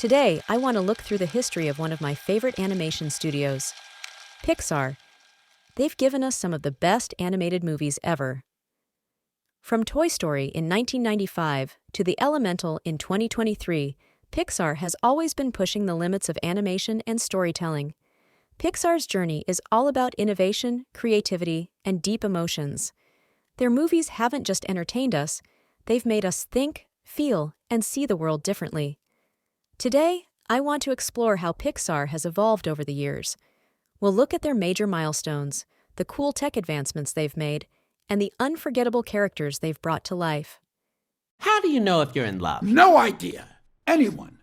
Today, I want to look through the history of one of my favorite animation studios, Pixar. They've given us some of the best animated movies ever. From Toy Story in 1995 to The Elemental in 2023, Pixar has always been pushing the limits of animation and storytelling. Pixar's journey is all about innovation, creativity, and deep emotions. Their movies haven't just entertained us, they've made us think, feel, and see the world differently. Today, I want to explore how Pixar has evolved over the years. We'll look at their major milestones, the cool tech advancements they've made, and the unforgettable characters they've brought to life. How do you know if you're in love? No idea. Anyone.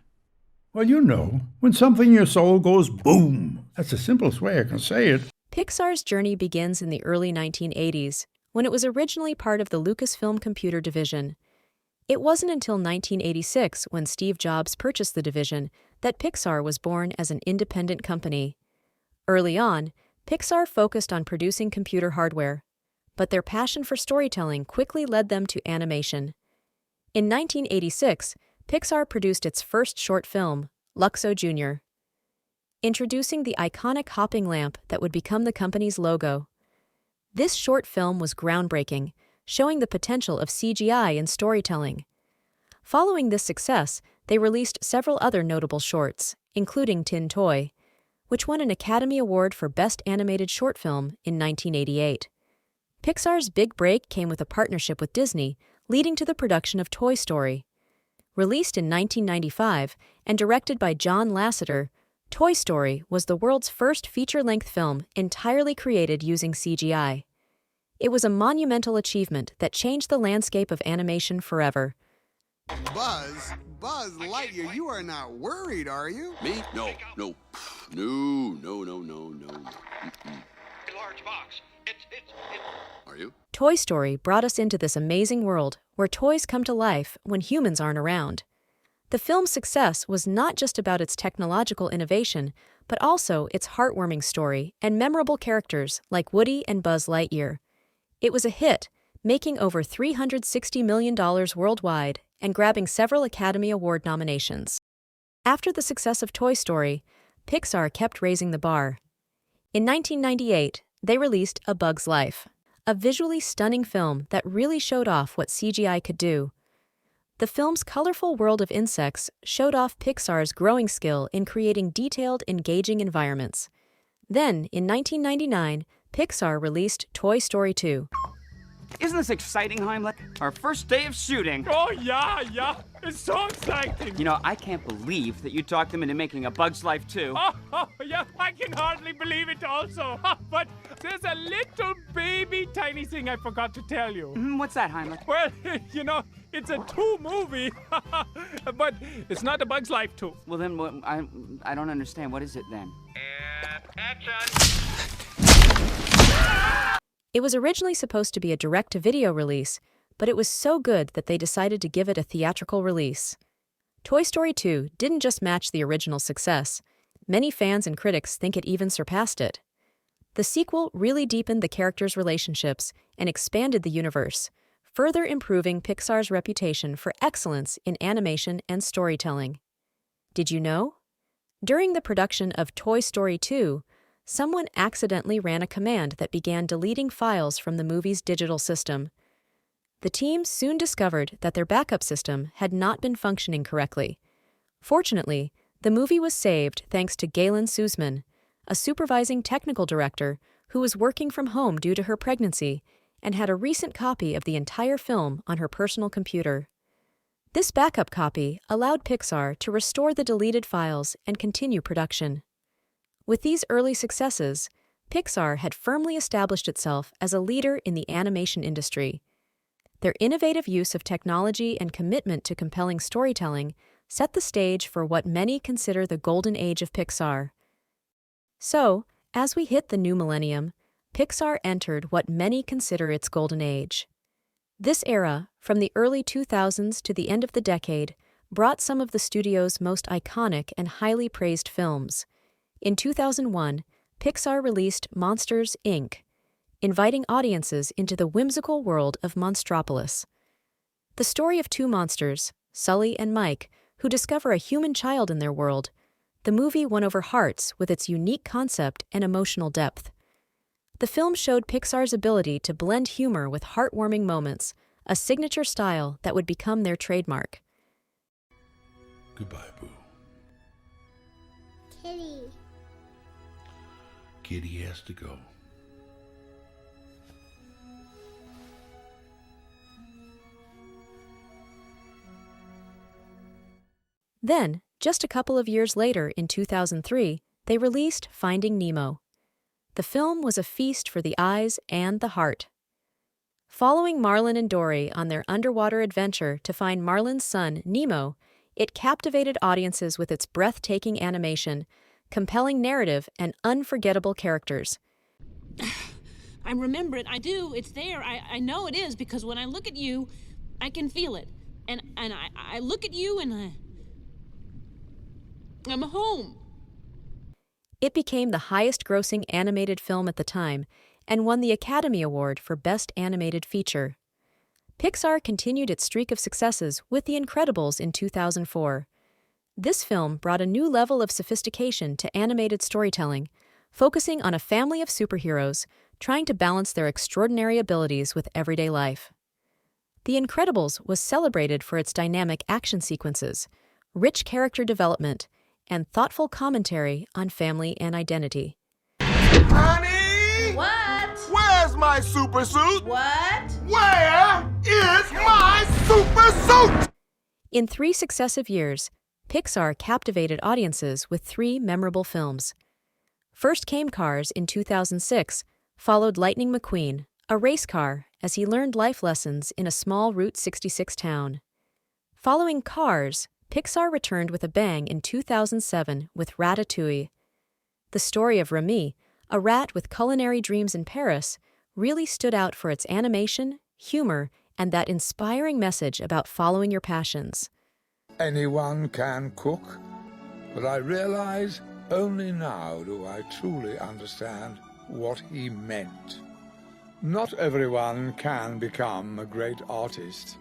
Well, you know, when something in your soul goes boom. That's the simplest way I can say it. Pixar's journey begins in the early 1980s, when it was originally part of the Lucasfilm computer division. It wasn't until 1986, when Steve Jobs purchased the division, that Pixar was born as an independent company. Early on, Pixar focused on producing computer hardware, but their passion for storytelling quickly led them to animation. In 1986, Pixar produced its first short film, Luxo Jr., introducing the iconic hopping lamp that would become the company's logo. This short film was groundbreaking, showing the potential of CGI in storytelling. Following this success, they released several other notable shorts, including Tin Toy, which won an Academy Award for Best Animated Short Film in 1988. Pixar's big break came with a partnership with Disney, leading to the production of Toy Story. Released in 1995 and directed by John Lasseter, Toy Story was the world's first feature-length film entirely created using CGI. It was a monumental achievement that changed the landscape of animation forever. Buzz Lightyear, you are not worried, are you? Me? No. Large box. Are you? Toy Story brought us into this amazing world where toys come to life when humans aren't around. The film's success was not just about its technological innovation, but also its heartwarming story and memorable characters like Woody and Buzz Lightyear. It was a hit, making over $360 million worldwide and grabbing several Academy Award nominations. After the success of Toy Story, Pixar kept raising the bar. In 1998, they released A Bug's Life, a visually stunning film that really showed off what CGI could do. The film's colorful world of insects showed off Pixar's growing skill in creating detailed, engaging environments. Then, in 1999, Pixar released Toy Story 2. Isn't this exciting, Heimlich? Our first day of shooting. Oh, yeah. It's so exciting. You know, I can't believe that you talked them into making A Bug's Life too. Yeah, I can hardly believe it also. But there's a little baby tiny thing I forgot to tell you. What's that, Heimlich? Well, you know, it's a 2 movie, but it's not A Bug's Life 2. Well, then, I don't understand. What is it, then? And action. It was originally supposed to be a direct-to-video release, but it was so good that they decided to give it a theatrical release. Toy Story 2 didn't just match the original success. Many fans and critics think it even surpassed it. The sequel really deepened the characters' relationships and expanded the universe, further improving Pixar's reputation for excellence in animation and storytelling. Did you know? During the production of Toy Story 2, someone accidentally ran a command that began deleting files from the movie's digital system. The team soon discovered that their backup system had not been functioning correctly. Fortunately, the movie was saved thanks to Galen Sussman, a supervising technical director who was working from home due to her pregnancy and had a recent copy of the entire film on her personal computer. This backup copy allowed Pixar to restore the deleted files and continue production. With these early successes, Pixar had firmly established itself as a leader in the animation industry. Their innovative use of technology and commitment to compelling storytelling set the stage for what many consider the golden age of Pixar. So, as we hit the new millennium, Pixar entered what many consider its golden age. This era, from the early 2000s to the end of the decade, brought some of the studio's most iconic and highly praised films. In 2001, Pixar released Monsters, Inc., inviting audiences into the whimsical world of Monstropolis. The story of two monsters, Sully and Mike, who discover a human child in their world, the movie won over hearts with its unique concept and emotional depth. The film showed Pixar's ability to blend humor with heartwarming moments, a signature style that would become their trademark. Goodbye, Boo. Kitty. Kitty has to go. Then, just a couple of years later, in 2003, they released Finding Nemo. The film was a feast for the eyes and the heart. Following Marlin and Dory on their underwater adventure to find Marlin's son, Nemo, it captivated audiences with its breathtaking animation, compelling narrative, and unforgettable characters. I remember it. I do. It's there. I know it is, because when I look at you, I can feel it. And I look at you and I'm home. It became the highest-grossing animated film at the time and won the Academy Award for Best Animated Feature. Pixar continued its streak of successes with The Incredibles in 2004. This film brought a new level of sophistication to animated storytelling, focusing on a family of superheroes trying to balance their extraordinary abilities with everyday life. The Incredibles was celebrated for its dynamic action sequences, rich character development, and thoughtful commentary on family and identity. Honey! What? Where's my super suit? What? Where is my super suit? In 3 successive years, Pixar captivated audiences with 3 memorable films. First came Cars in 2006, followed Lightning McQueen, a race car, as he learned life lessons in a small Route 66 town. Following Cars, Pixar returned with a bang in 2007 with Ratatouille. The story of Remy, a rat with culinary dreams in Paris, really stood out for its animation, humor, and that inspiring message about following your passions. Anyone can cook, but I realize only now do I truly understand what he meant. Not everyone can become a great artist,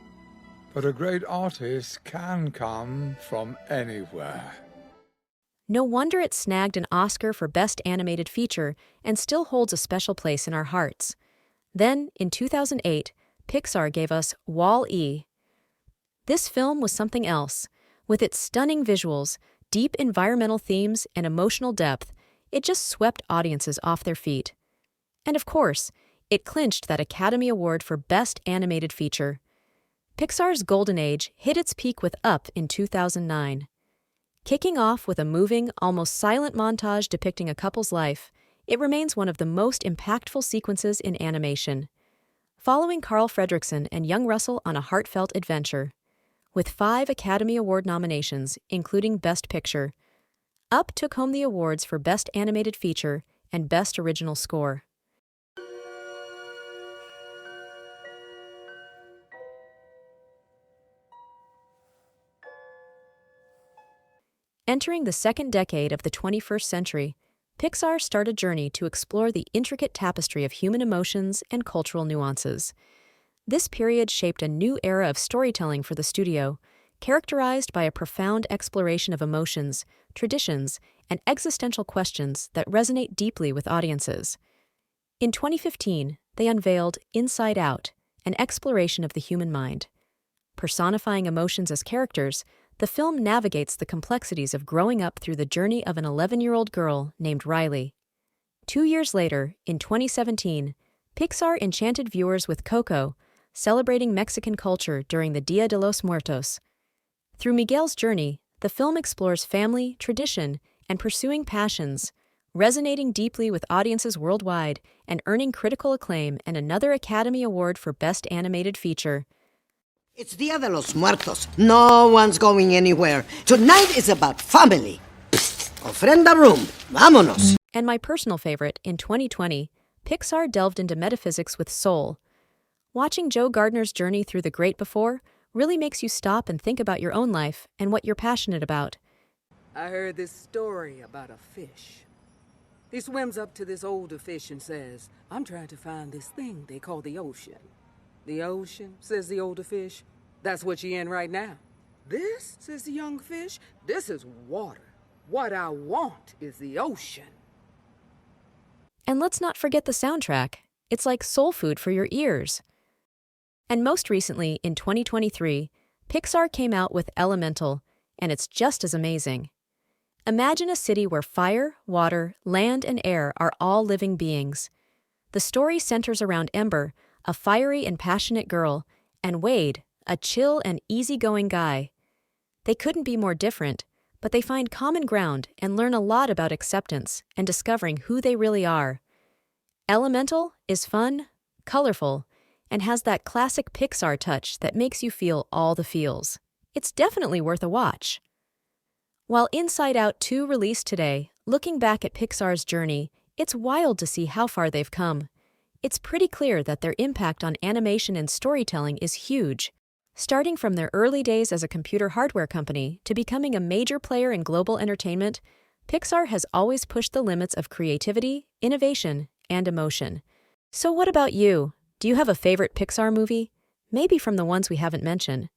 but a great artist can come from anywhere. No wonder it snagged an Oscar for Best Animated Feature and still holds a special place in our hearts. Then, in 2008, Pixar gave us Wall-E. This film was something else. With its stunning visuals, deep environmental themes, and emotional depth, it just swept audiences off their feet. And of course, it clinched that Academy Award for Best Animated Feature. Pixar's golden age hit its peak with Up in 2009. Kicking off with a moving, almost silent montage depicting a couple's life, it remains one of the most impactful sequences in animation. Following Carl Fredricksen and young Russell on a heartfelt adventure. With 5 Academy Award nominations, including Best Picture, Up took home the awards for Best Animated Feature and Best Original Score. Entering the second decade of the 21st century, Pixar started a journey to explore the intricate tapestry of human emotions and cultural nuances. This period shaped a new era of storytelling for the studio, characterized by a profound exploration of emotions, traditions, and existential questions that resonate deeply with audiences. In 2015, they unveiled Inside Out, an exploration of the human mind. Personifying emotions as characters, the film navigates the complexities of growing up through the journey of an 11-year-old girl named Riley. 2 years later, in 2017, Pixar enchanted viewers with Coco, celebrating Mexican culture during the Dia de los Muertos. Through Miguel's journey, the film explores family, tradition, and pursuing passions, resonating deeply with audiences worldwide and earning critical acclaim and another Academy Award for Best Animated Feature. It's Dia de los Muertos. No one's going anywhere. Tonight is about family. Psst, ofrenda room. Vámonos. And my personal favorite, in 2020, Pixar delved into metaphysics with Soul. Watching Joe Gardner's journey through the great before really makes you stop and think about your own life and what you're passionate about. I heard this story about a fish. He swims up to this older fish and says, "I'm trying to find this thing they call the ocean." "The ocean," says the older fish. "That's what you're in right now. This, says the young fish, this is water. What I want is the ocean. And let's not forget the soundtrack. It's like soul food for your ears. And most recently, in 2023, Pixar came out with Elemental, and it's just as amazing. Imagine a city where fire, water, land, and air are all living beings. The story centers around Ember, a fiery and passionate girl, and Wade, a chill and easygoing guy. They couldn't be more different, but they find common ground and learn a lot about acceptance and discovering who they really are. Elemental is fun, colorful, and has that classic Pixar touch that makes you feel all the feels. It's definitely worth a watch. While Inside Out 2 released today, looking back at Pixar's journey, it's wild to see how far they've come. It's pretty clear that their impact on animation and storytelling is huge. Starting from their early days as a computer hardware company to becoming a major player in global entertainment, Pixar has always pushed the limits of creativity, innovation, and emotion. So what about you? Do you have a favorite Pixar movie? Maybe from the ones we haven't mentioned.